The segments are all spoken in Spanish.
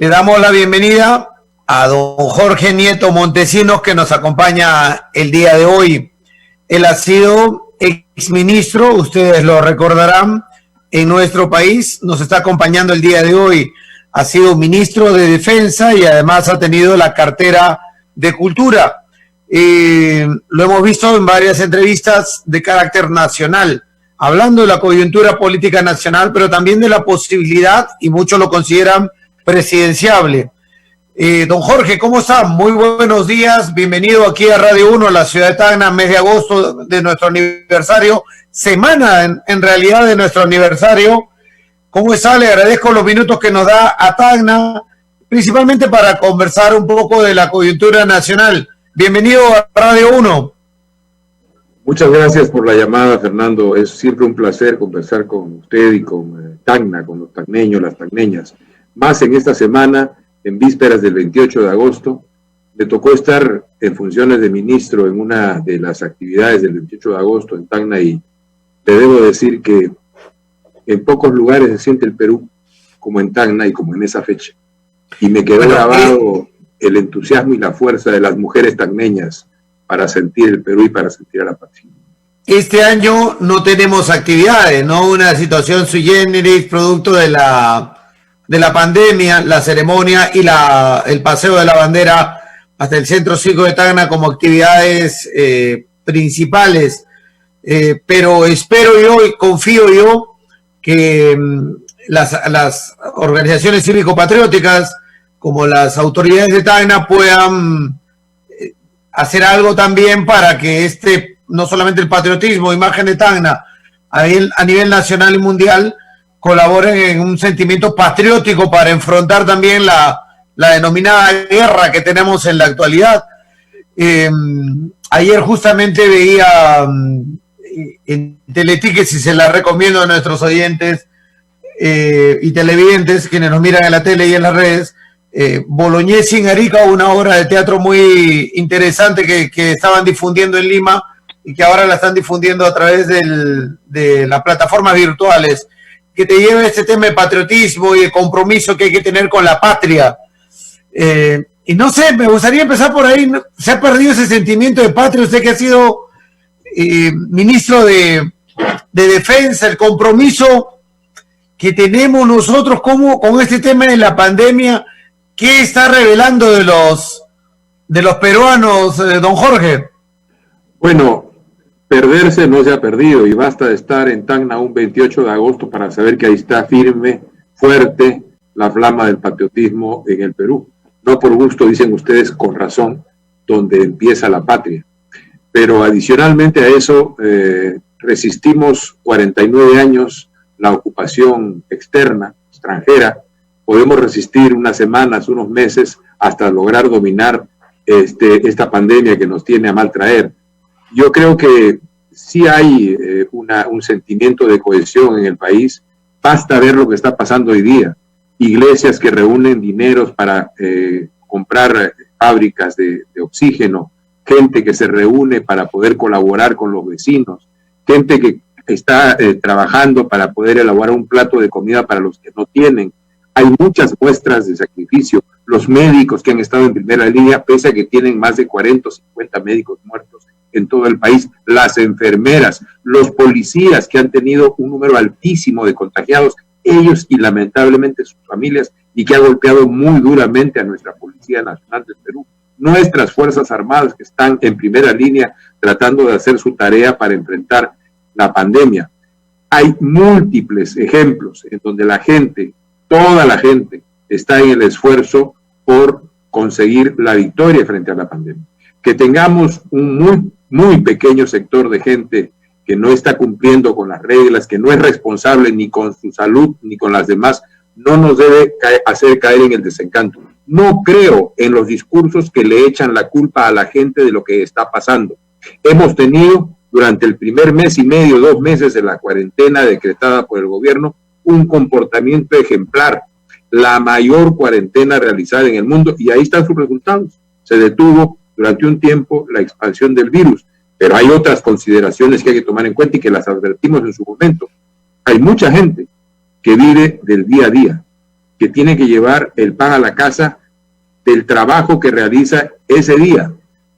Le damos la bienvenida a don Jorge Nieto Montesinos, que nos acompaña el día de hoy. Él ha sido exministro, ustedes lo recordarán, en nuestro país. Nos está acompañando el día de hoy. Ha sido ministro de Defensa y además ha tenido la cartera de Cultura. Lo hemos visto en varias entrevistas de carácter nacional, hablando de la coyuntura política nacional, pero también de la posibilidad, y muchos lo consideran presidenciable. Don Jorge, ¿cómo está? Muy buenos días, bienvenido aquí a Radio 1, a la ciudad de Tacna, mes de agosto de nuestro aniversario, semana en realidad de nuestro aniversario. ¿Cómo está? Le agradezco los minutos que nos da a Tacna, principalmente para conversar un poco de la coyuntura nacional. Bienvenido a Radio 1. Muchas gracias por la llamada, Fernando. Es siempre un placer conversar con usted y con Tacna, con los tacneños, las tacneñas. Más en esta semana, en vísperas del 28 de agosto, me tocó estar en funciones de ministro en una de las actividades del 28 de agosto en Tacna y te debo decir que en pocos lugares se siente el Perú como en Tacna y como en esa fecha. Y me quedó grabado el entusiasmo y la fuerza de las mujeres tacneñas para sentir el Perú y para sentir a la patria. Este año no tenemos actividades, ¿no? Una situación sui generis, producto de la pandemia, la ceremonia y el paseo de la bandera hasta el Centro Cívico de Tacna como actividades principales. Pero espero yo y confío yo que las organizaciones cívico-patrióticas, como las autoridades de Tacna, puedan hacer algo también para que no solamente el patriotismo, imagen de Tacna, a nivel nacional y mundial, colaboren en un sentimiento patriótico para enfrentar también la denominada guerra que tenemos en la actualidad. Ayer justamente veía en Teletickets, y se la recomiendo a nuestros oyentes y televidentes, quienes nos miran en la tele y en las redes, Bolognesi en Arica, una obra de teatro muy interesante que estaban difundiendo en Lima y que ahora la están difundiendo a través de las plataformas virtuales, que te lleva a este tema de patriotismo y de compromiso que hay que tener con la patria. Y no sé, me gustaría empezar por ahí. ¿Se ha perdido ese sentimiento de patria? Usted que ha sido ministro de Defensa, el compromiso que tenemos nosotros con este tema de la pandemia, ¿qué está revelando de los peruanos, don Jorge? Bueno, perderse no se ha perdido y basta de estar en Tacna un 28 de agosto para saber que ahí está firme, fuerte, la flama del patriotismo en el Perú. No por gusto, dicen ustedes con razón, donde empieza la patria. Pero adicionalmente a eso, resistimos 49 años la ocupación externa, extranjera. Podemos resistir unas semanas, unos meses, hasta lograr dominar esta pandemia que nos tiene a mal traer. Yo creo que sí hay un sentimiento de cohesión en el país. Basta ver lo que está pasando hoy día. Iglesias que reúnen dineros para comprar fábricas de oxígeno, gente que se reúne para poder colaborar con los vecinos, gente que está trabajando para poder elaborar un plato de comida para los que no tienen. Hay muchas muestras de sacrificio. Los médicos que han estado en primera línea, pese a que tienen más de 40 o 50 médicos muertos en todo el país, las enfermeras, los policías que han tenido un número altísimo de contagiados, ellos y lamentablemente sus familias, y que ha golpeado muy duramente a nuestra Policía Nacional del Perú. Nuestras Fuerzas Armadas que están en primera línea tratando de hacer su tarea para enfrentar la pandemia. Hay múltiples ejemplos en donde la gente, toda la gente, está en el esfuerzo por conseguir la victoria frente a la pandemia. Que tengamos un muy pequeño sector de gente que no está cumpliendo con las reglas, que no es responsable ni con su salud ni con las demás, no nos debe hacer caer en el desencanto. No creo en los discursos que le echan la culpa a la gente de lo que está pasando. Hemos tenido durante el primer mes y medio, 2 meses de la cuarentena decretada por el gobierno, un comportamiento ejemplar, la mayor cuarentena realizada en el mundo, y ahí están sus resultados. Se detuvo durante un tiempo la expansión del virus, pero hay otras consideraciones que hay que tomar en cuenta y que las advertimos en su momento. Hay mucha gente que vive del día a día, que tiene que llevar el pan a la casa del trabajo que realiza ese día.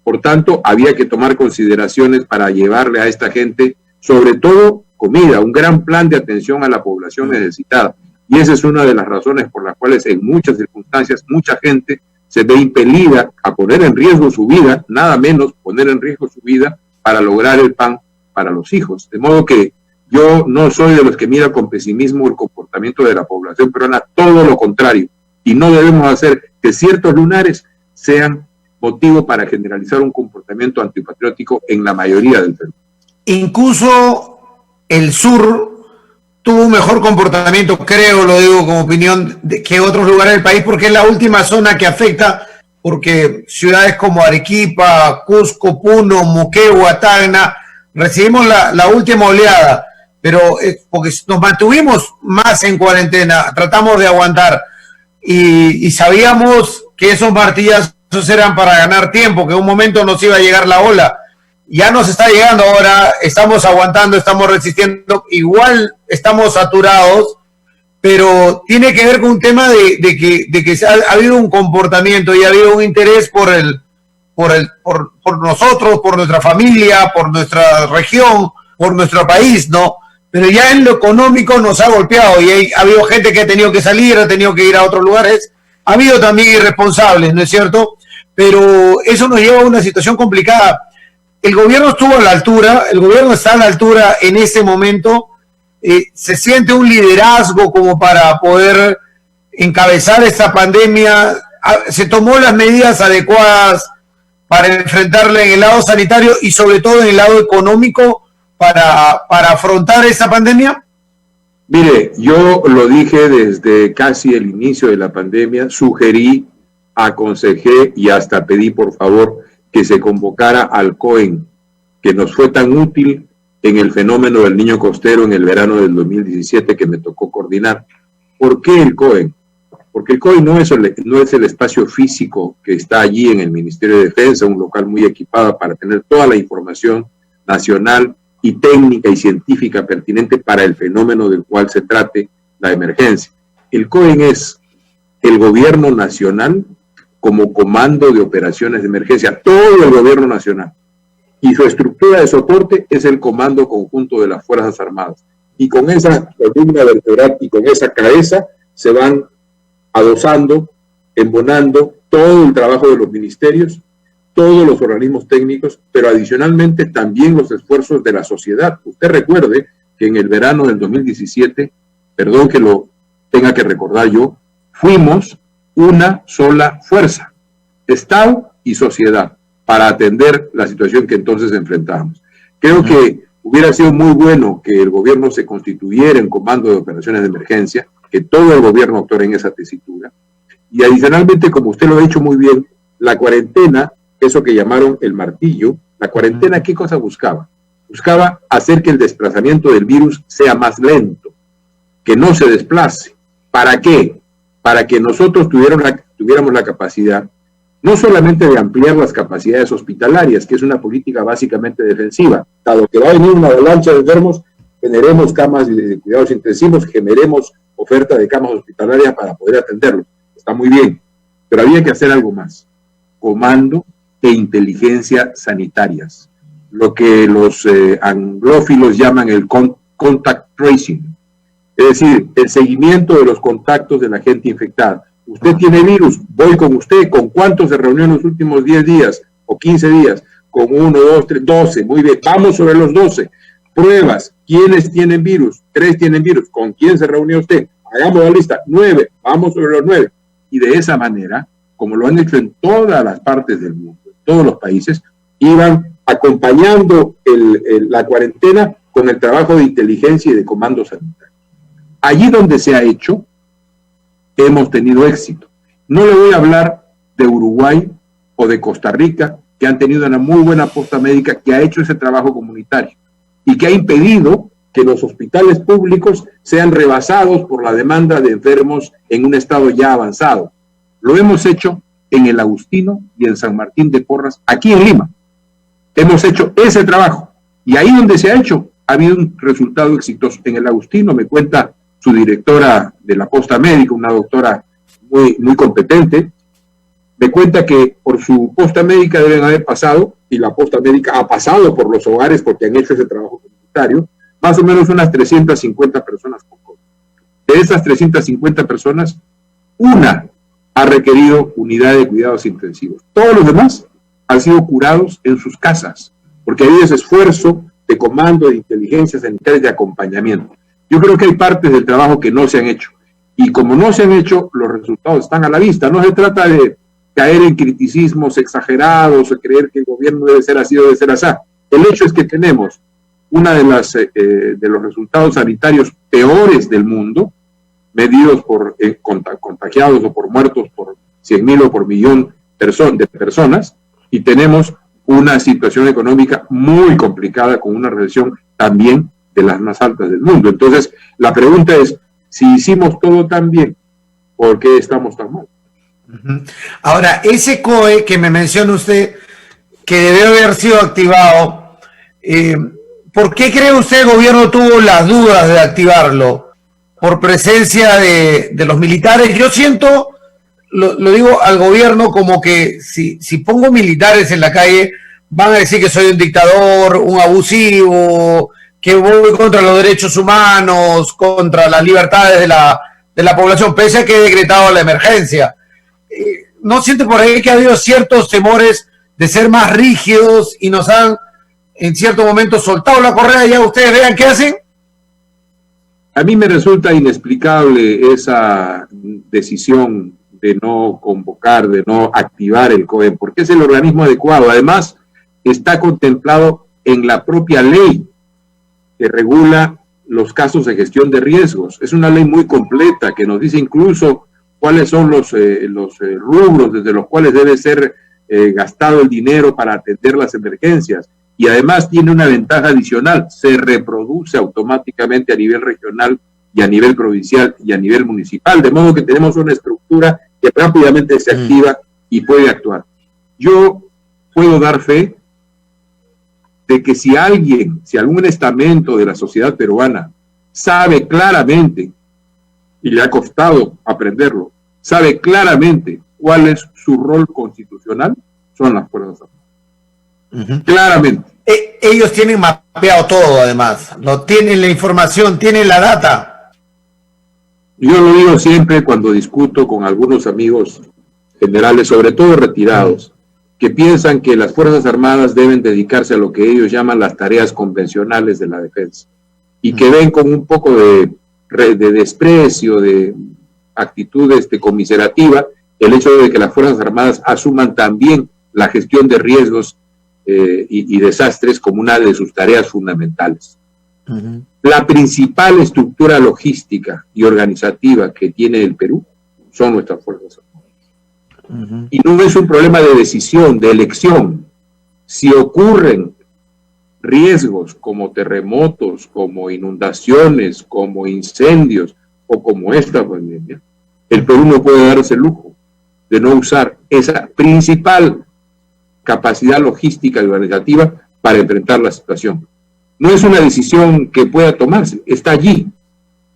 Por tanto, había que tomar consideraciones para llevarle a esta gente, sobre todo comida, un gran plan de atención a la población necesitada. Y esa es una de las razones por las cuales en muchas circunstancias mucha gente se ve impelida a poner en riesgo su vida, nada menos poner en riesgo su vida para lograr el pan para los hijos. De modo que yo no soy de los que mira con pesimismo el comportamiento de la población peruana, todo lo contrario. Y no debemos hacer que ciertos lunares sean motivo para generalizar un comportamiento antipatriótico en la mayoría del Perú. Incluso el sur tuvo un mejor comportamiento, creo, lo digo como opinión, que otros lugares del país, porque es la última zona que afecta, porque ciudades como Arequipa, Cusco, Puno, Moquegua, Tacna, recibimos la última oleada, pero porque nos mantuvimos más en cuarentena, tratamos de aguantar, y sabíamos que esos martillazos eran para ganar tiempo, que en un momento nos iba a llegar la ola. Ya nos está llegando ahora, estamos aguantando, estamos resistiendo, igual estamos saturados, pero tiene que ver con un tema de que ha habido un comportamiento y ha habido un interés por nosotros, por nuestra familia, por nuestra región, por nuestro país, ¿no? Pero ya en lo económico nos ha golpeado y ha habido gente que ha tenido que salir, ha tenido que ir a otros lugares, ha habido también irresponsables, ¿no es cierto? Pero eso nos lleva a una situación complicada. El gobierno estuvo a la altura, el gobierno está a la altura en este momento, se siente un liderazgo como para poder encabezar esta pandemia, se tomó las medidas adecuadas para enfrentarla en el lado sanitario y sobre todo en el lado económico para afrontar esta pandemia. Mire, yo lo dije desde casi el inicio de la pandemia, sugerí, aconsejé y hasta pedí por favor que se convocara al COEN, que nos fue tan útil en el fenómeno del niño costero en el verano del 2017 que me tocó coordinar. ¿Por qué el COEN? Porque el COEN no es el espacio físico que está allí en el Ministerio de Defensa, un local muy equipado para tener toda la información nacional y técnica y científica pertinente para el fenómeno del cual se trate la emergencia. El COEN es el gobierno nacional como comando de operaciones de emergencia, todo el gobierno nacional. Y su estructura de soporte es el Comando Conjunto de las Fuerzas Armadas. Y con esa columna vertebral y con esa cabeza se van adosando, embonando todo el trabajo de los ministerios, todos los organismos técnicos, pero adicionalmente también los esfuerzos de la sociedad. Usted recuerde que en el verano del 2017, perdón que lo tenga que recordar yo, fuimos una sola fuerza, Estado y sociedad, para atender la situación que entonces enfrentábamos. Creo que hubiera sido muy bueno que el gobierno se constituyera en comando de operaciones de emergencia, que todo el gobierno actuara en esa tesitura. Y adicionalmente, como usted lo ha dicho muy bien, la cuarentena, eso que llamaron el martillo, la cuarentena, ¿qué cosa buscaba? Buscaba hacer que el desplazamiento del virus sea más lento, que no se desplace. ¿Para qué? Para que nosotros tuviéramos la capacidad no solamente de ampliar las capacidades hospitalarias, que es una política básicamente defensiva, dado que va a venir una avalancha de enfermos, generemos camas de cuidados intensivos, generemos oferta de camas hospitalarias para poder atenderlos. Está muy bien, pero había que hacer algo más. Comando e inteligencia sanitarias, lo que los anglófilos llaman el contact tracing, es decir, el seguimiento de los contactos de la gente infectada. Usted tiene virus, voy con usted, ¿con cuántos se reunió en los últimos 10 días o 15 días? Con 1, 2, 3, 12, muy bien, vamos sobre los 12. Pruebas, ¿quiénes tienen virus? 3 tienen virus, ¿con quién se reunió usted? Hagamos la lista, 9, vamos sobre los 9. Y de esa manera, como lo han hecho en todas las partes del mundo, en todos los países, iban acompañando la cuarentena con el trabajo de inteligencia y de comando sanitario. Allí donde se ha hecho, hemos tenido éxito. No le voy a hablar de Uruguay o de Costa Rica, que han tenido una muy buena posta médica, que ha hecho ese trabajo comunitario y que ha impedido que los hospitales públicos sean rebasados por la demanda de enfermos en un estado ya avanzado. Lo hemos hecho en el Agustino y en San Martín de Porras, aquí en Lima. Hemos hecho ese trabajo y ahí donde se ha hecho ha habido un resultado exitoso. En el Agustino, me cuenta su directora de la posta médica, una doctora muy competente, me cuenta que por su posta médica deben haber pasado, y la posta médica ha pasado por los hogares porque han hecho ese trabajo comunitario, más o menos unas 350 personas con COVID. De esas 350 personas, una ha requerido unidad de cuidados intensivos. Todos los demás han sido curados en sus casas, porque hay ese esfuerzo de comando, de inteligencia sanitaria, de acompañamiento. Yo creo que hay partes del trabajo que no se han hecho. Y como no se han hecho, los resultados están a la vista. No se trata de caer en criticismos exagerados o creer que el gobierno debe ser así o debe ser así. El hecho es que tenemos uno de los resultados sanitarios peores del mundo, medidos por contagiados o por muertos por 100,000 o por millón de personas, y tenemos una situación económica muy complicada con una recesión también de las más altas del mundo. Entonces, la pregunta es, si hicimos todo tan bien, ¿por qué estamos tan mal? Ahora, ese COE que me menciona usted, que debe haber sido activado, ¿por qué cree usted el gobierno tuvo las dudas de activarlo? ¿Por presencia de los militares? Yo siento, lo digo al gobierno, como que si pongo militares en la calle, van a decir que soy un dictador, un abusivo, que voy contra los derechos humanos, contra las libertades de la población, pese a que he decretado la emergencia. ¿No siente por ahí que ha habido ciertos temores de ser más rígidos y nos han en cierto momento soltado la correa? Ya ustedes vean qué hacen. A mí me resulta inexplicable esa decisión de no convocar, de no activar el COE, porque es el organismo adecuado. Además, está contemplado en la propia ley que regula los casos de gestión de riesgos. Es una ley muy completa que nos dice incluso cuáles son los rubros desde los cuales debe ser gastado el dinero para atender las emergencias. Y además tiene una ventaja adicional, se reproduce automáticamente a nivel regional y a nivel provincial y a nivel municipal, de modo que tenemos una estructura que rápidamente se activa y puede actuar. Yo puedo dar fe de que si algún estamento de la sociedad peruana sabe claramente, y le ha costado aprenderlo, sabe claramente cuál es su rol constitucional, son las Fuerzas Armadas. Claramente. Ellos tienen mapeado todo, además. No tienen la información, tienen la data. Yo lo digo siempre cuando discuto con algunos amigos generales, sobre todo retirados, que piensan que las Fuerzas Armadas deben dedicarse a lo que ellos llaman las tareas convencionales de la defensa, y que ven con un poco de desprecio, de actitud conmiserativa, el hecho de que las Fuerzas Armadas asuman también la gestión de riesgos y desastres como una de sus tareas fundamentales. La principal estructura logística y organizativa que tiene el Perú son nuestras Fuerzas Armadas. Y no es un problema de decisión, de elección. Si ocurren riesgos como terremotos, como inundaciones, como incendios o como esta pandemia, el Perú no puede darse el lujo de no usar esa principal capacidad logística y organizativa para enfrentar la situación. No es una decisión que pueda tomarse, está allí.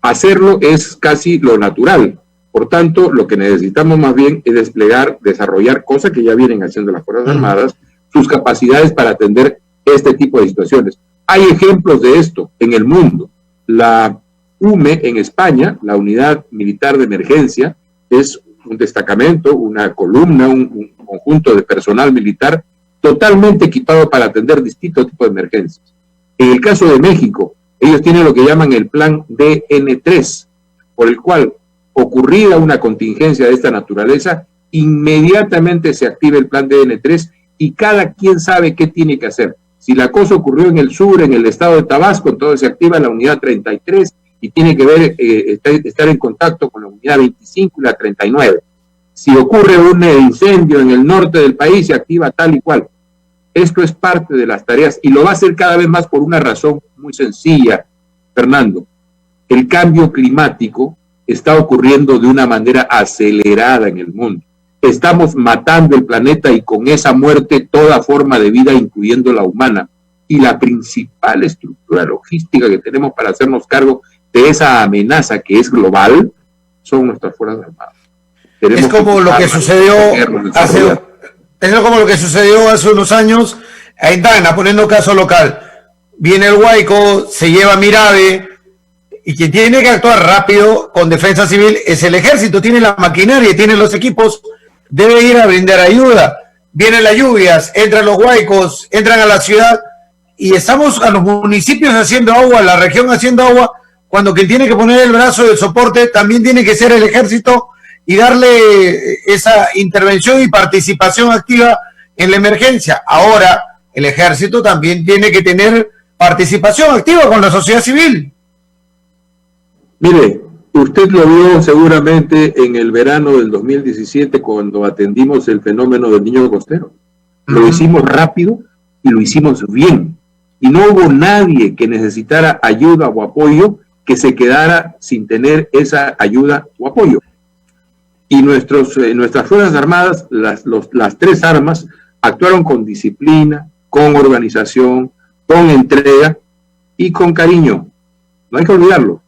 Hacerlo es casi lo natural. Por tanto, lo que necesitamos más bien es desarrollar cosas que ya vienen haciendo las Fuerzas Armadas, sus capacidades para atender este tipo de situaciones. Hay ejemplos de esto en el mundo. La UME en España, la Unidad Militar de Emergencia, es un destacamento, una columna, un conjunto de personal militar totalmente equipado para atender distintos tipos de emergencias. En el caso de México, ellos tienen lo que llaman el plan DN3, por el cual, ocurrida una contingencia de esta naturaleza, inmediatamente se activa el plan DN3 y cada quien sabe qué tiene que hacer. Si la cosa ocurrió en el sur, en el estado de Tabasco, entonces se activa la unidad 33 y tiene que ver, estar en contacto con la unidad 25 y la 39. Si ocurre un incendio en el norte del país, se activa tal y cual. Esto es parte de las tareas y lo va a hacer cada vez más por una razón muy sencilla, Fernando. El cambio climático está ocurriendo de una manera acelerada en el mundo. Estamos matando el planeta y con esa muerte toda forma de vida, incluyendo la humana. Y la principal estructura logística que tenemos para hacernos cargo de esa amenaza que es global son nuestras Fuerzas Armadas. Es como lo que sucedió hace unos años en Tacna, poniendo caso local. Viene el Huayco, se lleva Mirabe, y quien tiene que actuar rápido con defensa civil es el ejército. Tiene la maquinaria, tiene los equipos, debe ir a brindar ayuda. Vienen las lluvias, entran los Huaicos, entran a la ciudad, y estamos a los municipios haciendo agua, la región haciendo agua, cuando quien tiene que poner el brazo de soporte también tiene que ser el ejército y darle esa intervención y participación activa en la emergencia. Ahora, el ejército también tiene que tener participación activa con la sociedad civil. Mire, usted lo vio seguramente en el verano del 2017 cuando atendimos el fenómeno del niño costero. Lo hicimos rápido y lo hicimos bien. Y no hubo nadie que necesitara ayuda o apoyo que se quedara sin tener esa ayuda o apoyo. Y nuestras Fuerzas Armadas, las tres armas, actuaron con disciplina, con organización, con entrega y con cariño. No hay que olvidarlo.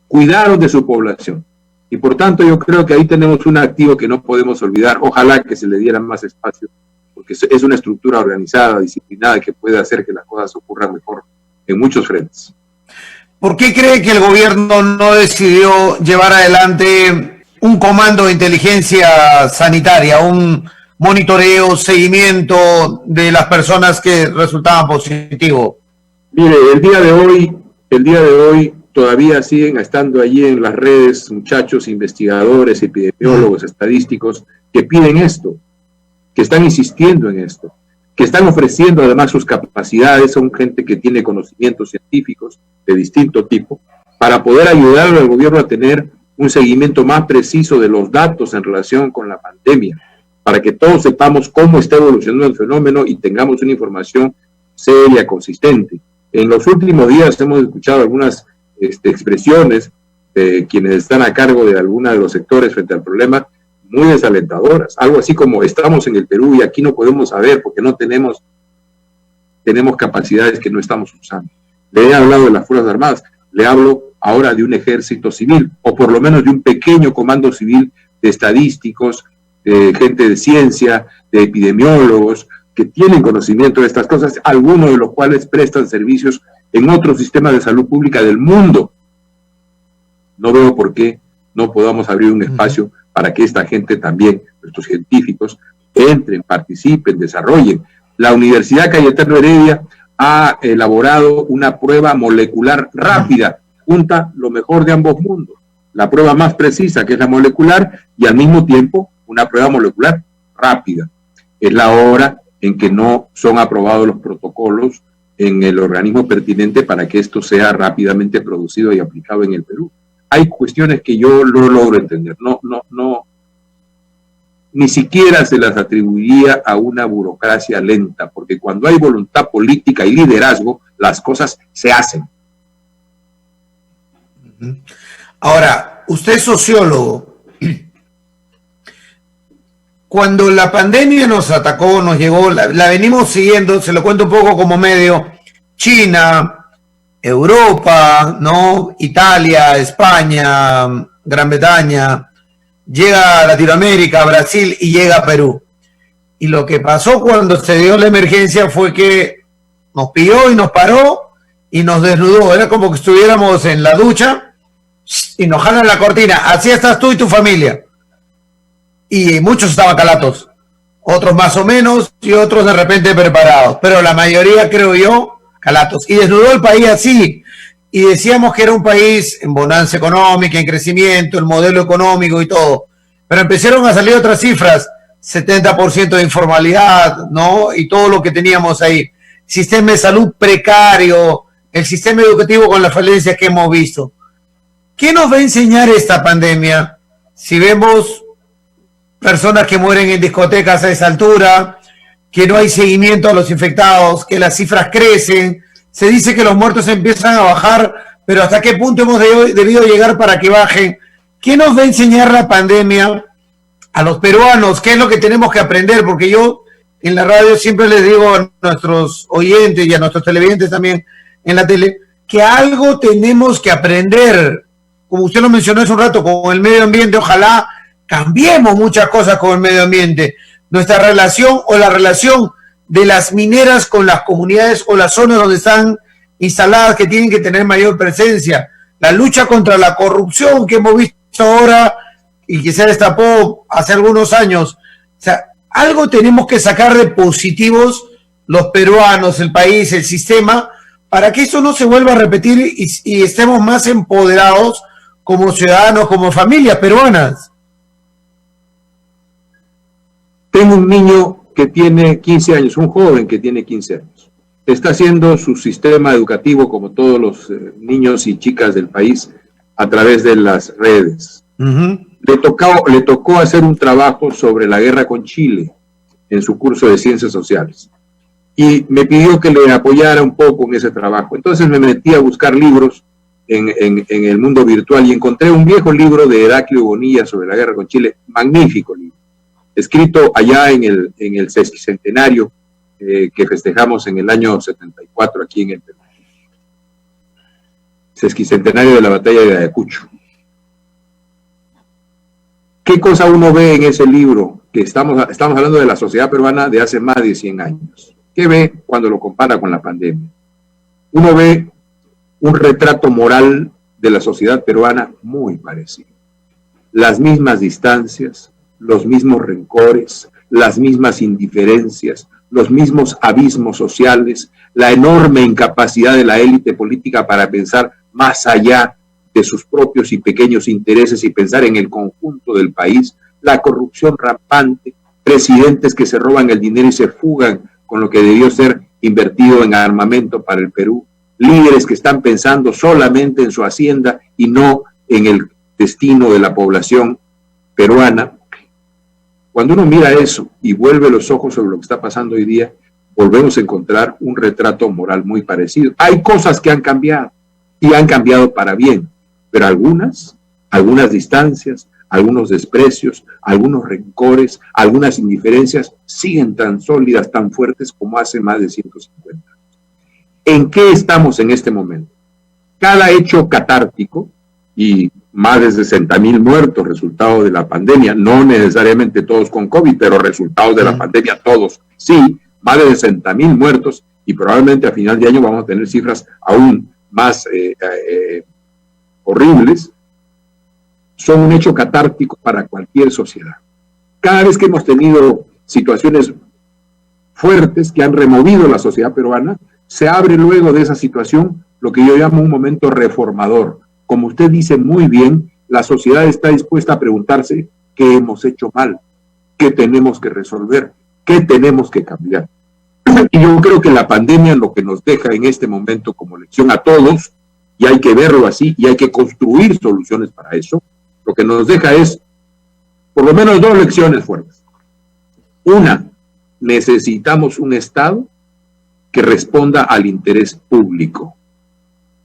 Cuidaron de su población. Y por tanto yo creo que ahí tenemos un activo que no podemos olvidar. Ojalá que se le diera más espacio, porque es una estructura organizada, disciplinada, que puede hacer que las cosas ocurran mejor en muchos frentes. ¿Por qué cree que el gobierno no decidió llevar adelante un comando de inteligencia sanitaria, un monitoreo, seguimiento de las personas que resultaban positivos? Mire, el día de hoy todavía siguen estando allí en las redes muchachos investigadores, epidemiólogos, estadísticos que piden esto, que están insistiendo en esto, que están ofreciendo además sus capacidades. Son gente que tiene conocimientos científicos de distinto tipo para poder ayudar al gobierno a tener un seguimiento más preciso de los datos en relación con la pandemia, para que todos sepamos cómo está evolucionando el fenómeno y tengamos una información seria, consistente. En los últimos días hemos escuchado algunas expresiones de quienes están a cargo de algunos de los sectores frente al problema, muy desalentadoras. Algo así como: estamos en el Perú y aquí no podemos saber porque no tenemos capacidades que no estamos usando. Le he hablado de las Fuerzas Armadas, le hablo ahora de un ejército civil, o por lo menos de un pequeño comando civil de estadísticos, de gente de ciencia, de epidemiólogos, que tienen conocimiento de estas cosas, algunos de los cuales prestan servicios en otros sistemas de salud pública del mundo. No veo por qué no podamos abrir un espacio para que esta gente también, nuestros científicos, entren, participen, desarrollen. La Universidad Cayetano Heredia ha elaborado una prueba molecular rápida, junta lo mejor de ambos mundos. La prueba más precisa, que es la molecular, y al mismo tiempo una prueba molecular rápida. Es la hora en que no son aprobados los protocolos en el organismo pertinente para que esto sea rápidamente producido y aplicado en el Perú. Hay cuestiones que yo no logro entender. No, ni siquiera se las atribuiría a una burocracia lenta, porque cuando hay voluntad política y liderazgo, las cosas se hacen. Ahora, usted es sociólogo. Cuando la pandemia nos atacó, nos llegó, la venimos siguiendo, se lo cuento un poco como medio: China, Europa, ¿no? Italia, España, Gran Bretaña, llega a Latinoamérica, Brasil y llega a Perú. Y lo que pasó cuando se dio la emergencia fue que nos pilló y nos paró y nos desnudó. Era como que estuviéramos en la ducha y nos jalan la cortina. Así estás tú y tu familia. Y muchos estaban calatos, otros más o menos y otros de repente preparados, pero la mayoría, creo yo, calatos. Y desnudó el país así, y decíamos que era un país en bonanza económica, en crecimiento, el modelo económico y todo, pero empezaron a salir otras cifras: 70% de informalidad, ¿no? Y todo lo que teníamos ahí, sistema de salud precario, el sistema educativo con las falencias que hemos visto. ¿Qué nos va a enseñar esta pandemia si vemos personas que mueren en discotecas a esa altura, que no hay seguimiento a los infectados, que las cifras crecen? Se dice que los muertos empiezan a bajar, pero ¿hasta qué punto hemos debido llegar para que bajen? ¿Qué nos va a enseñar la pandemia a los peruanos? ¿Qué es lo que tenemos que aprender? Porque yo en la radio siempre les digo a nuestros oyentes y a nuestros televidentes también en la tele, que algo tenemos que aprender. Como usted lo mencionó hace un rato, con el medio ambiente, ojalá cambiemos muchas cosas con el medio ambiente. Nuestra relación o la relación de las mineras con las comunidades o las zonas donde están instaladas, que tienen que tener mayor presencia. La lucha contra la corrupción que hemos visto ahora y que se destapó hace algunos años. O sea, algo tenemos que sacar de positivos los peruanos, el país, el sistema, para que esto no se vuelva a repetir y estemos más empoderados como ciudadanos, como familias peruanas. Tengo un niño que tiene 15 años, un joven que tiene 15 años. Está haciendo su sistema educativo, como todos los niños y chicas del país, a través de las redes. Le tocó hacer un trabajo sobre la guerra con Chile en su curso de Ciencias Sociales. Y me pidió que le apoyara un poco en ese trabajo. Entonces me metí a buscar libros en el mundo virtual y encontré un viejo libro de Heraclio Bonilla sobre la guerra con Chile, magnífico libro, escrito allá en el sesquicentenario que festejamos en el año 74 aquí en el Perú. Sesquicentenario de la batalla de Ayacucho. ¿Qué cosa uno ve en ese libro? Que estamos hablando de la sociedad peruana de hace más de 100 años. ¿Qué ve cuando lo compara con la pandemia? Uno ve un retrato moral de la sociedad peruana muy parecido. Las mismas distancias, los mismos rencores, las mismas indiferencias, los mismos abismos sociales, la enorme incapacidad de la élite política para pensar más allá de sus propios y pequeños intereses y pensar en el conjunto del país, la corrupción rampante, presidentes que se roban el dinero y se fugan con lo que debió ser invertido en armamento para el Perú, líderes que están pensando solamente en su hacienda y no en el destino de la población peruana. Cuando uno mira eso y vuelve los ojos sobre lo que está pasando hoy día, volvemos a encontrar un retrato moral muy parecido. Hay cosas que han cambiado y han cambiado para bien, pero algunas distancias, algunos desprecios, algunos rencores, algunas indiferencias siguen tan sólidas, tan fuertes como hace más de 150 años. ¿En qué estamos en este momento? Cada hecho catártico y más de 60,000 muertos, resultado de la pandemia, no necesariamente todos con COVID, pero resultados de la pandemia todos, sí, más de 60,000 muertos y probablemente a final de año vamos a tener cifras aún más horribles, son un hecho catártico para cualquier sociedad. Cada vez que hemos tenido situaciones fuertes que han removido la sociedad peruana, se abre luego de esa situación lo que yo llamo un momento reformador. Como usted dice muy bien, la sociedad está dispuesta a preguntarse qué hemos hecho mal, qué tenemos que resolver, qué tenemos que cambiar. Y yo creo que la pandemia lo que nos deja en este momento como lección a todos, y hay que verlo así, y hay que construir soluciones para eso, lo que nos deja es por lo menos dos lecciones fuertes. Una, necesitamos un Estado que responda al interés público,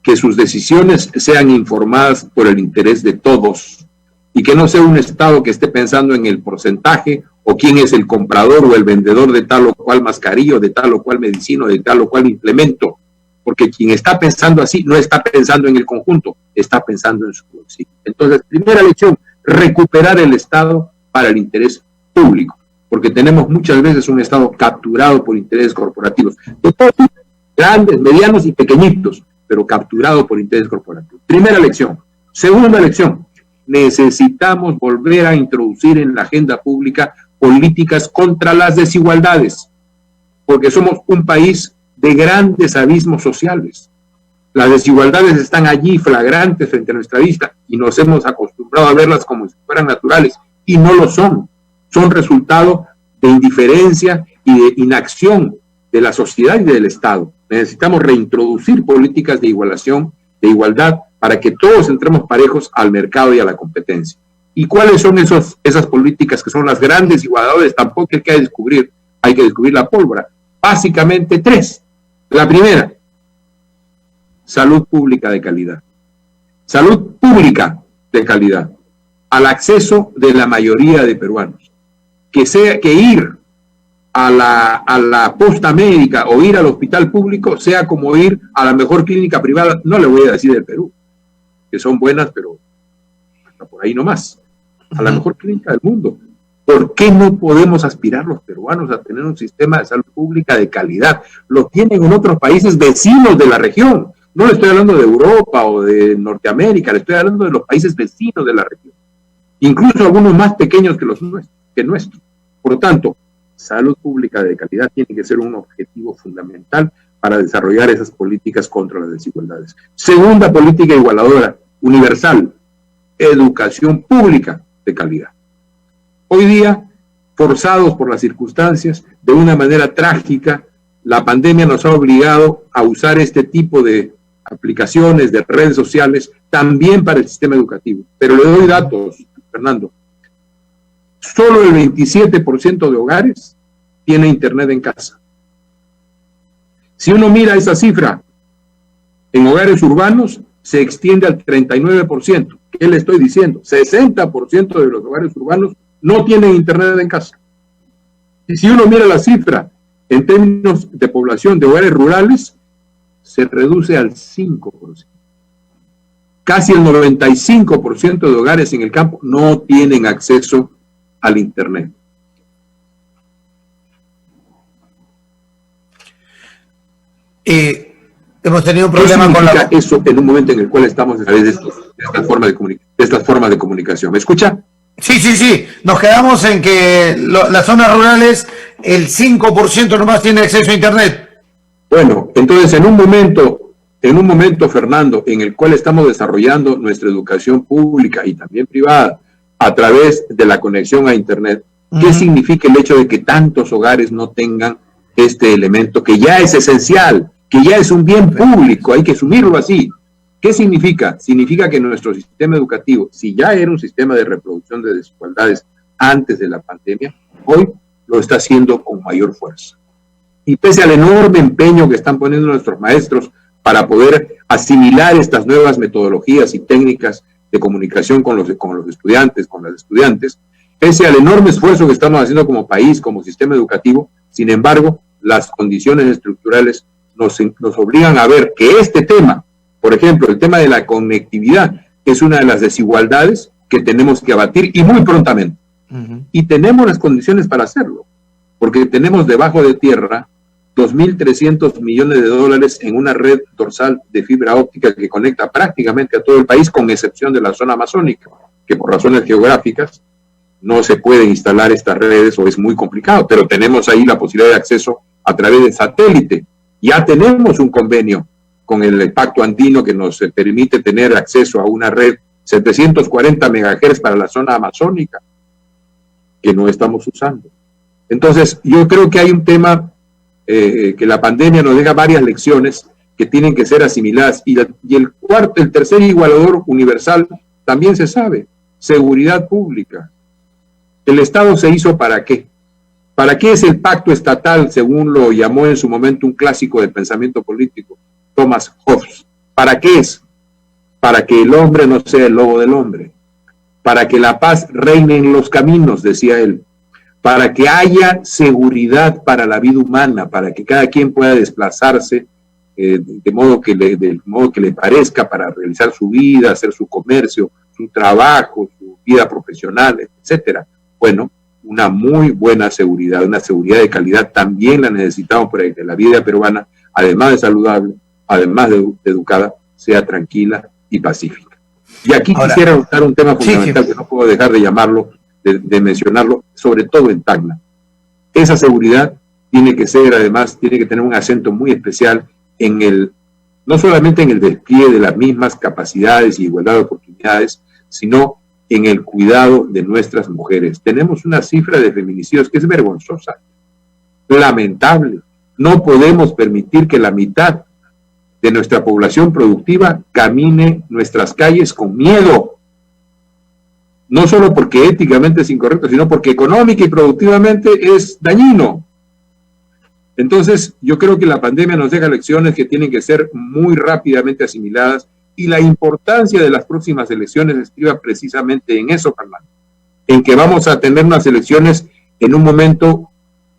que sus decisiones sean informadas por el interés de todos y que no sea un Estado que esté pensando en el porcentaje o quién es el comprador o el vendedor de tal o cual mascarilla, de tal o cual medicina, de tal o cual implemento, porque quien está pensando así no está pensando en el conjunto, está pensando en su bolsillo. Entonces, primera lección, recuperar el Estado para el interés público, porque tenemos muchas veces un Estado capturado por intereses corporativos, de todos, grandes, medianos y pequeñitos, pero capturado por intereses corporativos. Primera lección. Segunda lección, necesitamos volver a introducir en la agenda pública políticas contra las desigualdades, porque somos un país de grandes abismos sociales. Las desigualdades están allí flagrantes frente a nuestra vista y nos hemos acostumbrado a verlas como si fueran naturales y no lo son. Son resultado de indiferencia y de inacción de la sociedad y del Estado. Necesitamos reintroducir políticas de igualación, de igualdad, para que todos entremos parejos al mercado y a la competencia. ¿Y cuáles son esas políticas que son las grandes igualadoras? Tampoco hay que descubrir la pólvora. Básicamente tres. La primera, salud pública de calidad. Salud pública de calidad al acceso de la mayoría de peruanos. Que ir a la posta médica o ir al hospital público sea como ir a la mejor clínica privada, no le voy a decir del Perú, que son buenas, pero hasta por ahí nomás, a la mejor clínica del mundo. ¿Por qué no podemos aspirar los peruanos a tener un sistema de salud pública de calidad? Lo tienen en otros países vecinos de la región. No le estoy hablando de Europa o de Norteamérica, le estoy hablando de los países vecinos de la región. Incluso algunos más pequeños que nuestros. Por lo tanto, salud pública de calidad tiene que ser un objetivo fundamental para desarrollar esas políticas contra las desigualdades. Segunda política igualadora, universal, educación pública de calidad. Hoy día, forzados por las circunstancias, de una manera trágica, la pandemia nos ha obligado a usar este tipo de aplicaciones, de redes sociales, también para el sistema educativo. Pero le doy datos, Fernando. Solo el 27% de hogares tiene internet en casa. Si uno mira esa cifra en hogares urbanos, se extiende al 39%. ¿Qué le estoy diciendo? 60% de los hogares urbanos no tienen internet en casa. Y si uno mira la cifra en términos de población de hogares rurales, se reduce al 5%. Casi el 95% de hogares en el campo no tienen acceso al internet. Hemos tenido un problema con eso en un momento en el cual estamos a través de estas formas de comunicación. ¿Me escucha? Sí. Nos quedamos en que las zonas rurales, el 5% nomás tiene acceso a internet. Bueno, entonces en un momento, Fernando, en el cual estamos desarrollando nuestra educación pública y también privada a través de la conexión a internet, ¿qué significa el hecho de que tantos hogares no tengan este elemento que ya es esencial, que ya es un bien público? Hay que asumirlo así. ¿Qué significa? Significa que nuestro sistema educativo, si ya era un sistema de reproducción de desigualdades antes de la pandemia, hoy lo está haciendo con mayor fuerza. Y pese al enorme empeño que están poniendo nuestros maestros para poder asimilar estas nuevas metodologías y técnicas de comunicación con los estudiantes, con las estudiantes, pese al enorme esfuerzo que estamos haciendo como país, como sistema educativo, sin embargo, las condiciones estructurales nos obligan a ver que este tema, por ejemplo, el tema de la conectividad, es una de las desigualdades que tenemos que abatir y muy prontamente. Y tenemos las condiciones para hacerlo, porque tenemos debajo de tierra 2.300 millones de dólares en una red dorsal de fibra óptica que conecta prácticamente a todo el país, con excepción de la zona amazónica, que por razones geográficas no se pueden instalar estas redes o es muy complicado, pero tenemos ahí la posibilidad de acceso a través de satélite. Ya tenemos un convenio con el Pacto Andino que nos permite tener acceso a una red 740 megahertz para la zona amazónica que no estamos usando. Entonces, yo creo que hay un tema que la pandemia nos deja varias lecciones que tienen que ser asimiladas. Y el tercer igualador universal también se sabe: seguridad pública. ¿El Estado se hizo para qué? ¿Para qué es el pacto estatal, según lo llamó en su momento un clásico del pensamiento político, Thomas Hobbes? ¿Para qué es? Para que el hombre no sea el lobo del hombre, para que la paz reine en los caminos, decía él, para que haya seguridad para la vida humana, para que cada quien pueda desplazarse de modo que le parezca, para realizar su vida, hacer su comercio, su trabajo, su vida profesional, etcétera. Bueno, una muy buena seguridad, una seguridad de calidad también la necesitamos para que la vida peruana, además de saludable, además de educada, sea tranquila y pacífica. Y aquí quisiera notar un tema fundamental que no puedo dejar de llamarlo, de mencionarlo, sobre todo en Tacna. Esa seguridad tiene que ser, además, tiene que tener un acento muy especial no solamente en el despliegue de las mismas capacidades y igualdad de oportunidades, sino en el cuidado de nuestras mujeres. Tenemos una cifra de feminicidios que es vergonzosa, lamentable. No podemos permitir que la mitad de nuestra población productiva camine nuestras calles con miedo. No solo porque éticamente es incorrecto, sino porque económica y productivamente es dañino. Entonces, yo creo que la pandemia nos deja lecciones que tienen que ser muy rápidamente asimiladas, y la importancia de las próximas elecciones estriba precisamente en eso, Fernando, en que vamos a tener unas elecciones en un momento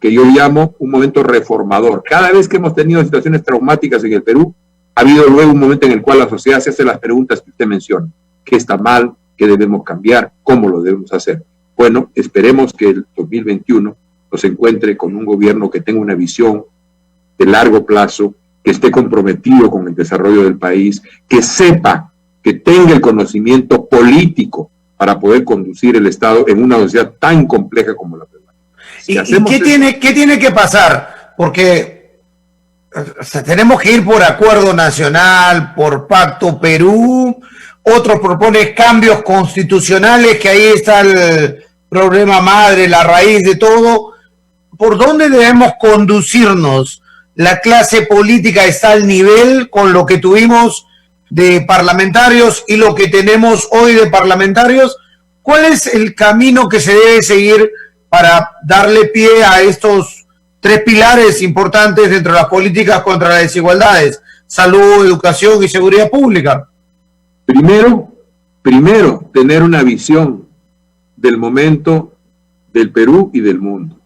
que yo llamo un momento reformador. Cada vez que hemos tenido situaciones traumáticas en el Perú, ha habido luego un momento en el cual la sociedad se hace las preguntas que usted menciona. ¿Qué está mal? ¿Qué debemos cambiar? ¿Cómo lo debemos hacer? Bueno, esperemos que el 2021 nos encuentre con un gobierno que tenga una visión de largo plazo, que esté comprometido con el desarrollo del país, que sepa, que tenga el conocimiento político para poder conducir el Estado en una sociedad tan compleja como la peruana. ¿Y qué tiene que pasar? Porque o sea, tenemos que ir por acuerdo nacional, por Pacto Perú, otros proponen cambios constitucionales, que ahí está el problema madre, la raíz de todo. ¿Por dónde debemos conducirnos? ¿La clase política está al nivel con lo que tuvimos de parlamentarios y lo que tenemos hoy de parlamentarios? ¿Cuál es el camino que se debe seguir para darle pie a estos tres pilares importantes dentro de las políticas contra las desigualdades: salud, educación y seguridad pública? Primero, tener una visión del momento del Perú y del mundo.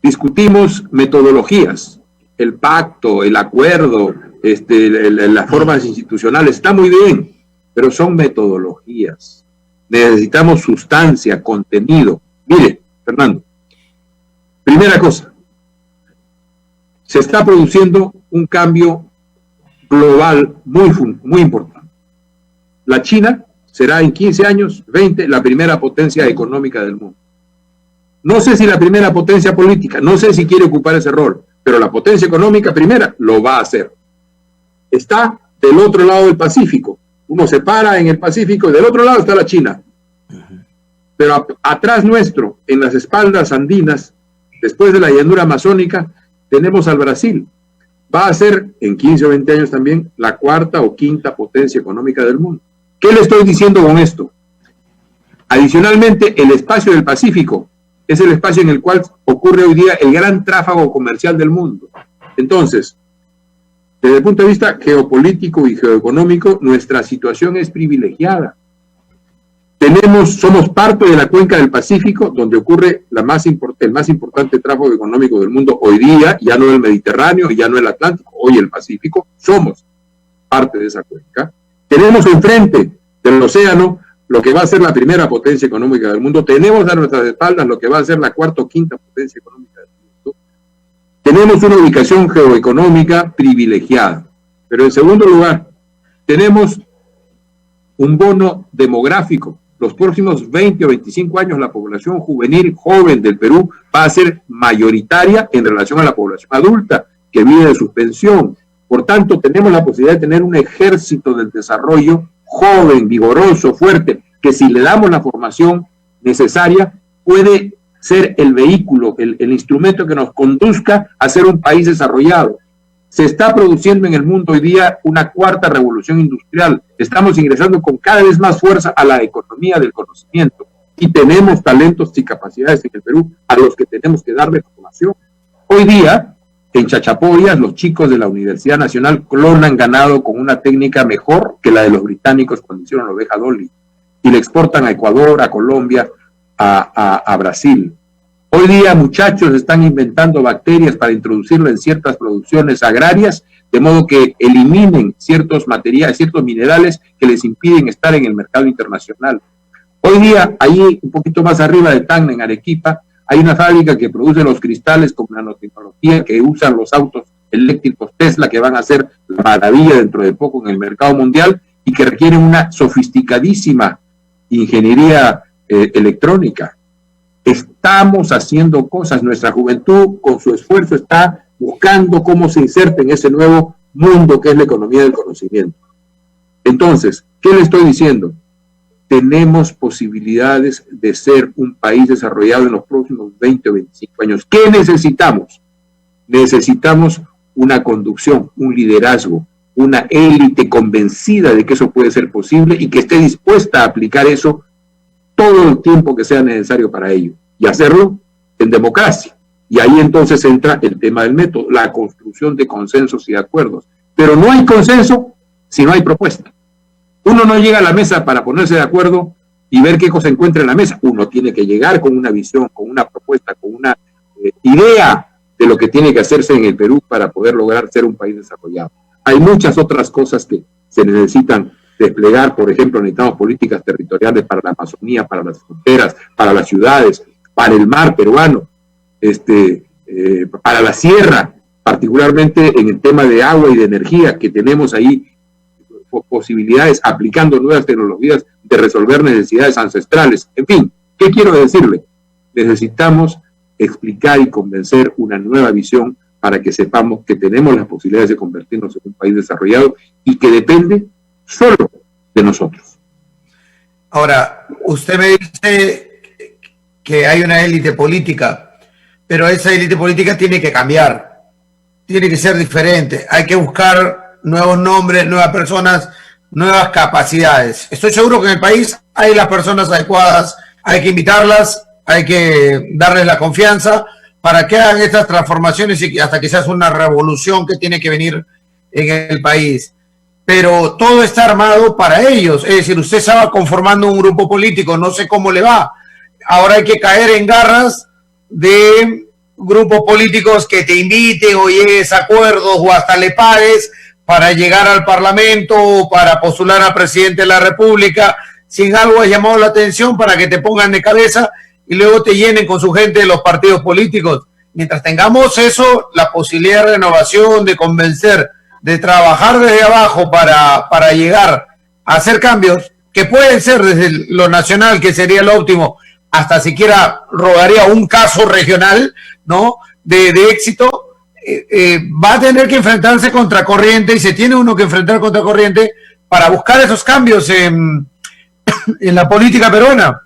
Discutimos metodologías, el pacto, el acuerdo, las formas institucionales, está muy bien, pero son metodologías. Necesitamos sustancia, contenido. Mire, Fernando, primera cosa, se está produciendo un cambio global muy importante. La China será en 15 años, 20, la primera potencia económica del mundo. No sé si la primera potencia política, no sé si quiere ocupar ese rol, pero la potencia económica primera lo va a hacer. Está del otro lado del Pacífico. Uno se para en el Pacífico y del otro lado está la China. Pero atrás nuestro, en las espaldas andinas, después de la llanura amazónica, tenemos al Brasil. Va a ser, en 15 o 20 años también, la cuarta o quinta potencia económica del mundo. ¿Qué le estoy diciendo con esto? Adicionalmente, el espacio del Pacífico es el espacio en el cual ocurre hoy día el gran tráfago comercial del mundo. Entonces, desde el punto de vista geopolítico y geoeconómico, nuestra situación es privilegiada. Somos parte de la cuenca del Pacífico, donde ocurre el más importante tráfico económico del mundo hoy día, ya no el Mediterráneo, ya no el Atlántico, hoy el Pacífico, somos parte de esa cuenca. Tenemos enfrente del océano lo que va a ser la primera potencia económica del mundo, tenemos a nuestras espaldas lo que va a ser la cuarta o quinta potencia económica del mundo. Tenemos una ubicación geoeconómica privilegiada, pero en segundo lugar, tenemos un bono demográfico. Los próximos 20 o 25 años la población juvenil joven del Perú va a ser mayoritaria en relación a la población adulta que vive de su pensión. Por tanto, tenemos la posibilidad de tener un ejército del desarrollo joven, vigoroso, fuerte, que si le damos la formación necesaria puede ser el vehículo, el instrumento que nos conduzca a ser un país desarrollado. Se está produciendo en el mundo hoy día una cuarta revolución industrial. Estamos ingresando con cada vez más fuerza a la economía del conocimiento y tenemos talentos y capacidades en el Perú a los que tenemos que darle formación. Hoy día, en Chachapoyas, los chicos de la Universidad Nacional clonan ganado con una técnica mejor que la de los británicos cuando hicieron la oveja Dolly y le exportan a Ecuador, a Colombia, a Brasil. Hoy día muchachos están inventando bacterias para introducirlas en ciertas producciones agrarias, de modo que eliminen ciertos materiales, ciertos minerales que les impiden estar en el mercado internacional. Hoy día, ahí un poquito más arriba de Tacna, en Arequipa, hay una fábrica que produce los cristales con nanotecnología que usan los autos eléctricos Tesla, que van a ser la maravilla dentro de poco en el mercado mundial y que requieren una sofisticadísima ingeniería electrónica. Estamos haciendo cosas, nuestra juventud con su esfuerzo está buscando cómo se inserta en ese nuevo mundo que es la economía del conocimiento. Entonces, ¿qué le estoy diciendo? Tenemos posibilidades de ser un país desarrollado en los próximos 20 o 25 años. ¿Qué necesitamos? Necesitamos una conducción, un liderazgo, una élite convencida de que eso puede ser posible y que esté dispuesta a aplicar eso todo el tiempo que sea necesario para ello y hacerlo en democracia. Y ahí entonces entra el tema del método, la construcción de consensos y de acuerdos. Pero no hay consenso si no hay propuesta. Uno no llega a la mesa para ponerse de acuerdo y ver qué cosa encuentra en la mesa. Uno tiene que llegar con una visión, con una propuesta, con una idea de lo que tiene que hacerse en el Perú para poder lograr ser un país desarrollado. Hay muchas otras cosas que se necesitan desplegar. Por ejemplo, necesitamos políticas territoriales para la Amazonía, para las fronteras, para las ciudades, para el mar peruano, para la sierra, particularmente en el tema de agua y de energía, que tenemos ahí posibilidades, aplicando nuevas tecnologías, de resolver necesidades ancestrales. En fin, ¿qué quiero decirle? Necesitamos explicar y convencer una nueva visión para que sepamos que tenemos las posibilidades de convertirnos en un país desarrollado y que depende solo de nosotros. Ahora, usted me dice que hay una élite política, pero esa élite política tiene que cambiar, tiene que ser diferente, hay que buscar nuevos nombres, nuevas personas, nuevas capacidades. Estoy seguro que en el país hay las personas adecuadas, hay que invitarlas, hay que darles la confianza para que hagan estas transformaciones y hasta quizás una revolución que tiene que venir en el país. Pero todo está armado para ellos, es decir, usted estaba conformando un grupo político, no sé cómo le va. Ahora hay que caer en garras de grupos políticos que te inviten o llegues a acuerdos o hasta le pagues para llegar al Parlamento o para postular a presidente de la República. Sin algo has llamado la atención para que te pongan de cabeza y luego te llenen con su gente de los partidos políticos. Mientras tengamos eso, la posibilidad de renovación, de convencer, de trabajar desde abajo para llegar a hacer cambios, que pueden ser desde lo nacional, que sería lo óptimo, hasta siquiera rodaría un caso regional, ¿no?, de éxito, va a tener que enfrentarse contra corriente, y se tiene uno que enfrentar contra corriente para buscar esos cambios en la política peruana.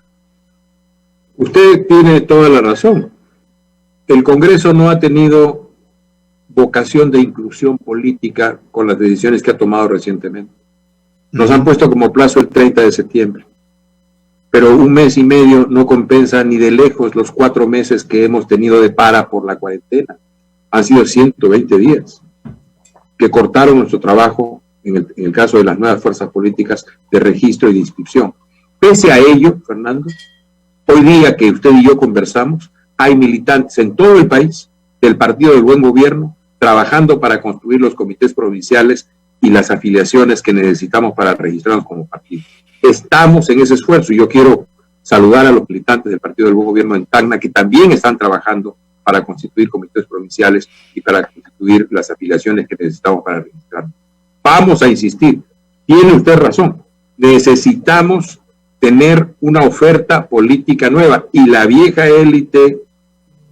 Usted tiene toda la razón. El Congreso no ha tenido vocación de inclusión política con las decisiones que ha tomado recientemente. Nos han puesto como plazo el 30 de septiembre, pero un mes y medio no compensa ni de lejos los 4 meses que hemos tenido de para por la cuarentena. Han sido 120 días que cortaron nuestro trabajo, en el caso de las nuevas fuerzas políticas, de registro y de inscripción. Pese a ello, Fernando, hoy día que usted y yo conversamos, hay militantes en todo el país del Partido del Buen Gobierno trabajando para construir los comités provinciales y las afiliaciones que necesitamos para registrarnos como partido. Estamos en ese esfuerzo y yo quiero saludar a los militantes del Partido del Buen Gobierno en Tacna, que también están trabajando para constituir comités provinciales y para constituir las afiliaciones que necesitamos para registrarnos. Vamos a insistir, tiene usted razón, necesitamos tener una oferta política nueva, y la vieja élite,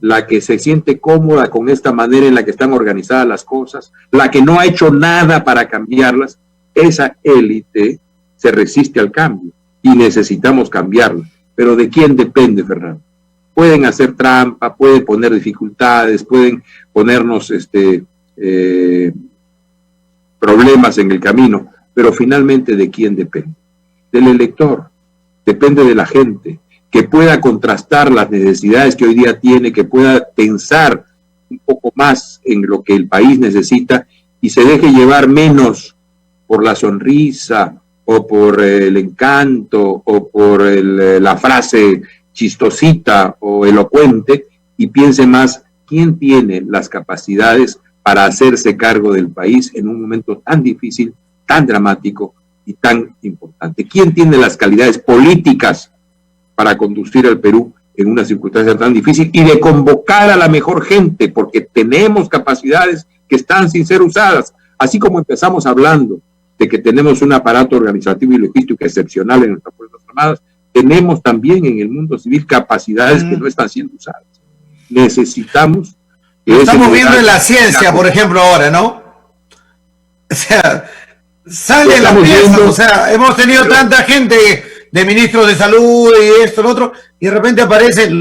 la que se siente cómoda con esta manera en la que están organizadas las cosas, la que no ha hecho nada para cambiarlas, esa élite se resiste al cambio y necesitamos cambiarla. Pero ¿de quién depende, Fernando? Pueden hacer trampa, pueden poner dificultades, pueden ponernos problemas en el camino, pero finalmente ¿de quién depende? Del elector, depende de la gente, que pueda contrastar las necesidades que hoy día tiene, que pueda pensar un poco más en lo que el país necesita y se deje llevar menos por la sonrisa o por el encanto o por la frase chistosita o elocuente, y piense más quién tiene las capacidades para hacerse cargo del país en un momento tan difícil, tan dramático y tan importante. ¿Quién tiene las calidades políticas para conducir al Perú en una circunstancia tan difícil y de convocar a la mejor gente? Porque tenemos capacidades que están sin ser usadas. Así como empezamos hablando de que tenemos un aparato organizativo y logístico excepcional en nuestras Fuerzas Armadas, tenemos también en el mundo civil capacidades que no están siendo usadas. Necesitamos... Estamos viendo en la ciencia, por ejemplo, ahora, ¿no? O sea, sale la pieza, o sea, hemos tenido tanta gente de ministros de salud y esto, lo otro, y de repente aparecen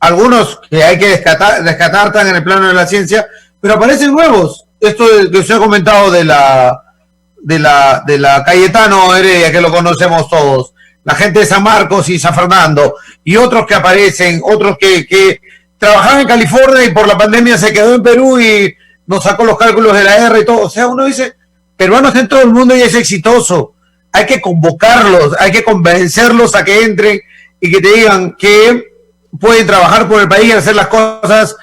algunos que hay que descartar están en el plano de la ciencia, pero aparecen nuevos. Esto que usted ha comentado de la Cayetano Heredia, que lo conocemos todos, la gente de San Marcos y San Fernando, y otros que aparecen, otros que trabajaban en California y por la pandemia se quedó en Perú y nos sacó los cálculos de la R y todo. O sea, uno dice, peruanos en todo el mundo y es exitoso. Hay que convocarlos, hay que convencerlos a que entren y que te digan que pueden trabajar por el país y hacer las cosas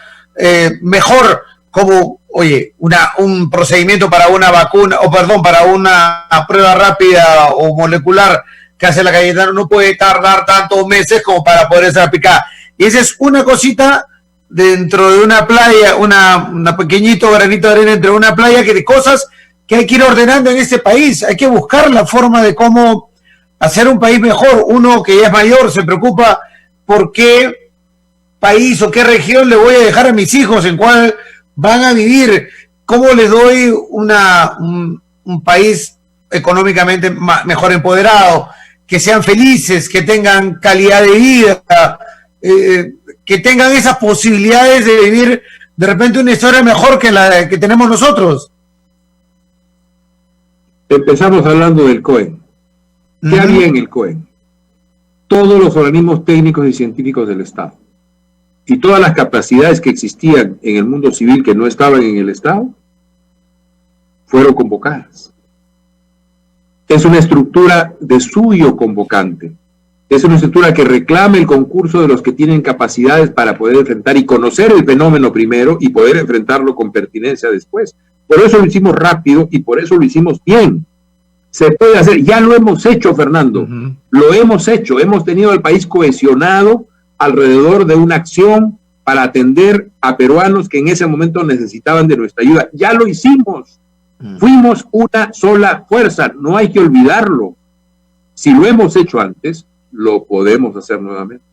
mejor, como, oye, un procedimiento para una vacuna, para una prueba rápida o molecular que hace la Cayetano no puede tardar tantos meses como para poder ser aplicada. Y esa es una cosita dentro de una playa, una pequeñito granito de arena entre una playa, que de cosas que hay que ir ordenando en este país. Hay que buscar la forma de cómo hacer un país mejor. Uno que ya es mayor se preocupa por qué país o qué región le voy a dejar a mis hijos, en cuál van a vivir, cómo les doy un país económicamente mejor empoderado, que sean felices, que tengan calidad de vida, que tengan esas posibilidades de vivir de repente una historia mejor que la que tenemos nosotros. Empezamos hablando del COE. ¿Qué había en el COE? Todos los organismos técnicos y científicos del Estado y todas las capacidades que existían en el mundo civil que no estaban en el Estado fueron convocadas. Es una estructura de suyo convocante. Es una estructura que reclama el concurso de los que tienen capacidades para poder enfrentar y conocer el fenómeno primero y poder enfrentarlo con pertinencia después. Por eso lo hicimos rápido y por eso lo hicimos bien. Se puede hacer, ya lo hemos hecho, Fernando. Lo hemos hecho. Hemos tenido al país cohesionado alrededor de una acción para atender a peruanos que en ese momento necesitaban de nuestra ayuda. Ya lo hicimos. Fuimos una sola fuerza, no hay que olvidarlo. Si lo hemos hecho antes, lo podemos hacer nuevamente.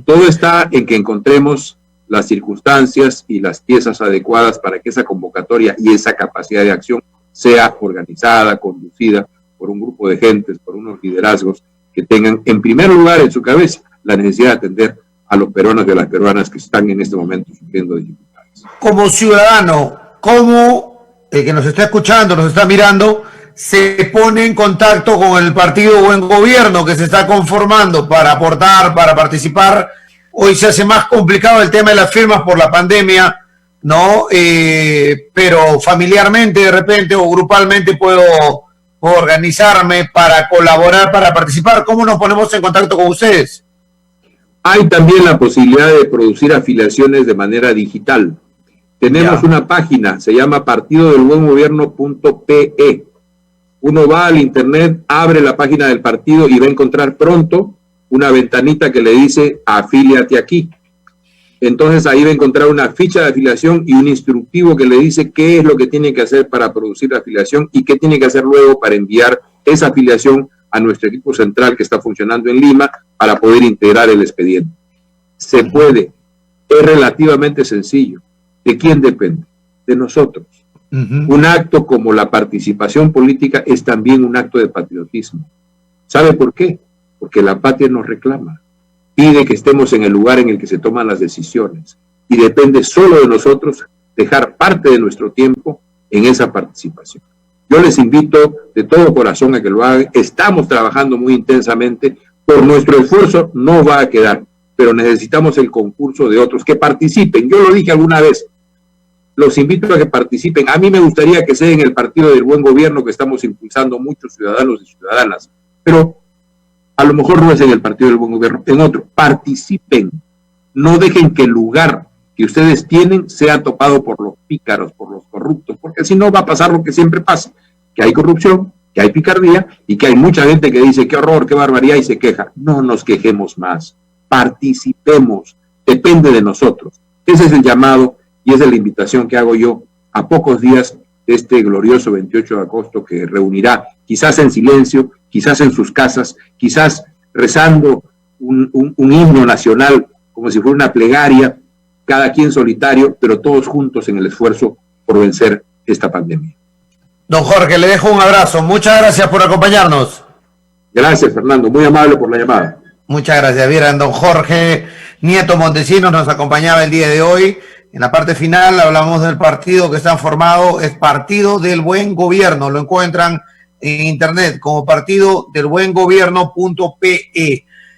Todo está en que encontremos las circunstancias y las piezas adecuadas para que esa convocatoria y esa capacidad de acción sea organizada, conducida por un grupo de gentes, por unos liderazgos que tengan en primer lugar en su cabeza la necesidad de atender a los peruanos y a las peruanas que están en este momento sufriendo dificultades. Como ciudadano, ¿cómo el que nos está escuchando, nos está mirando, se pone en contacto con el partido Buen Gobierno que se está conformando para aportar, para participar? Hoy se hace más complicado el tema de las firmas por la pandemia, ¿no? Pero familiarmente de repente o grupalmente puedo organizarme para colaborar, para participar. ¿Cómo nos ponemos en contacto con ustedes? Hay también la posibilidad de producir afiliaciones de manera digital. Tenemos una página, se llama partidodelbuengobierno.pe. Uno va al internet, abre la página del partido y va a encontrar pronto una ventanita que le dice afíliate aquí. Entonces ahí va a encontrar una ficha de afiliación y un instructivo que le dice qué es lo que tiene que hacer para producir la afiliación y qué tiene que hacer luego para enviar esa afiliación a nuestro equipo central que está funcionando en Lima para poder integrar el expediente. Se puede, es relativamente sencillo. ¿De quién depende? De nosotros. Un acto como la participación política es también un acto de patriotismo. ¿Sabe por qué? Porque la patria nos reclama. Pide que estemos en el lugar en el que se toman las decisiones y depende solo de nosotros dejar parte de nuestro tiempo en esa participación. Yo les invito de todo corazón a que lo hagan. Estamos trabajando muy intensamente. Por nuestro esfuerzo no va a quedar, pero necesitamos el concurso de otros que participen. Yo lo dije alguna vez, los invito a que participen. A mí me gustaría que sea en el Partido del Buen Gobierno que estamos impulsando muchos ciudadanos y ciudadanas, pero a lo mejor no es en el Partido del Buen Gobierno, en otro. Participen, no dejen que el lugar que ustedes tienen sea topado por los pícaros, por los corruptos, porque si no va a pasar lo que siempre pasa, que hay corrupción, que hay picardía y que hay mucha gente que dice qué horror, qué barbaridad y se queja. No nos quejemos más, participemos, depende de nosotros. Ese es el llamado y esa es la invitación que hago yo a pocos días de este glorioso 28 de agosto que reunirá, quizás en silencio, quizás en sus casas, quizás rezando un himno nacional como si fuera una plegaria, cada quien solitario, pero todos juntos en el esfuerzo por vencer esta pandemia. Don Jorge, le dejo un abrazo. Muchas gracias por acompañarnos. Gracias, Fernando. Muy amable por la llamada. Muchas gracias. Vieran, don Jorge Nieto Montesinos nos acompañaba el día de hoy. En la parte final hablamos del partido que está formado, es Partido del Buen Gobierno. Lo encuentran en internet como partidodelbuengobierno.pe.